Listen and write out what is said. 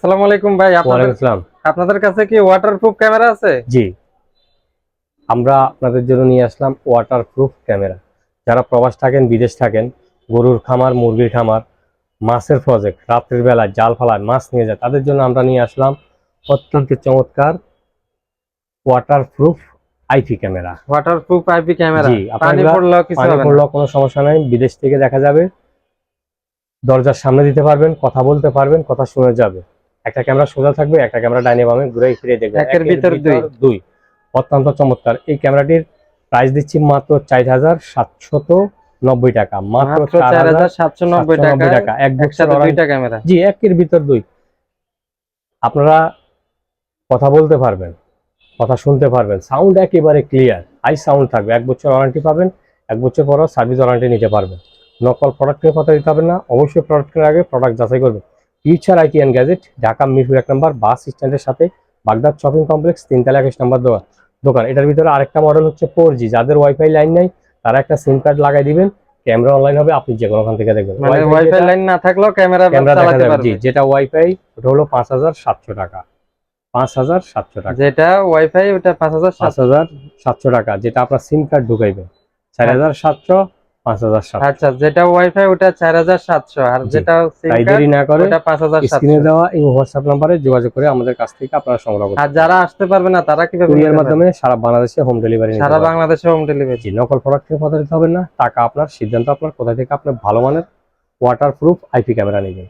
আসসালামু আলাইকুম ভাই। ওয়ালাইকুম আসসালাম। আপনাদের কাছে কি ওয়াটারপ্রুফ ক্যামেরা আছে? জি, আমরা আপনাদের জন্য নিয়ে আসলাম ওয়াটারপ্রুফ ক্যামেরা। যারা প্রবাস থাকেন, বিদেশ থাকেন, গরুর খামার, মুরগির খামার, মাছের প্রজেক্ট, রাত্রির বেলা জাল ফালায় মাছ নিয়ে যায়, তাদের জন্য আমরা নিয়ে আসলাম অত্যন্ত চমৎকার waterproof IP camera. Waterproof IP camera, জি, পানি পড়লেও কিছু পানি হবে না। পড়লেও কোনো সমস্যা নাই, বিদেশ থেকে দেখা যাবে, দরজার সামনে দিতে পারবেন, কথা বলতে পারবেন, কথা শুনে যাবে। একটা ক্যামেরা সোজা থাকবে, একটা ক্যামেরা ডাইনে বামে ঘুরে ফিরে দেখবেন, একের ভিতর দুই। অত্যন্ত চমৎকার এই ক্যামেরাটির প্রাইস দিচ্ছি মাত্র 4,790 টাকা। মাত্র 4,790 টাকা, এক বছর দুইটা ক্যামেরা। জি, একের ভিতর দুই। আপনারা কথা বলতে পারবেন, কথা শুনতে পারবেন, সাউন্ড একেবারে ক্লিয়ার, হাই সাউন্ড থাকবে। এক বছর ওয়ারেন্টি পাবেন, এক বছর পরও সার্ভিস ওয়ারেন্টি নিতে পারবেন। নকল প্রোডাক্ট নিয়ে কথা দিতে হবে না, অবশ্যই প্রোডাক্ট কেনার আগে প্রোডাক্ট যাচাই করবেন। Future IT and gadget, Dhaka Mirpur 1 নম্বর বাস স্ট্যান্ডের সাথে, বাগদাদ শপিং কমপ্লেক্স, 3তলা 21 নম্বর দোকান। এটার ভিতরে আরেকটা মডেল হচ্ছে 4G। যাদের ওয়াইফাই লাইন নাই তারা একটা সিম কার্ড লাগাই দিবেন, ক্যামেরা অনলাইন হবে, আপনি যে কোনোখান থেকে দেখবেন। মানে ওয়াইফাই লাইন না থাকলেও ক্যামেরা চালাতে পারবে। জি, যেটা ওয়াইফাই ওটা হলো 5,700 টাকা। 5,700 টাকা যেটা ওয়াইফাই ওটা 5,700 টাকা, যেটা আপনার সিম কার্ড ঢুকাইবে 4,700, 5,700। আচ্ছা, যেটা ওয়াইফাই ওটা 4,700 আর যেটা সিম তাই কার্ড দেরি না করে ওটা 5,700। স্ক্রিনে দেওয়া এই হোয়াটসঅ্যাপ নাম্বারে যোগাযোগ করে আমাদের কাছ থেকে আপনারা সংগ্রহ করতে আর পারবেন। যারা আসতে পারবে না তারা কিভাবে কুরিয়ার মাধ্যমে সারা বাংলাদেশে হোম ডেলিভারি নিতে সারা পারবেন। বাংলাদেশে হোম ডেলিভারি। জি, নকল প্রোডাক্ট নিয়ে কথা দিতে হবে না, টাকা আপনার, সিদ্ধান্ত আপনার, কোথা থেকে আপনার ভালো মানের ওয়াটারপ্রুফ আইপি ক্যামেরা নেবেন।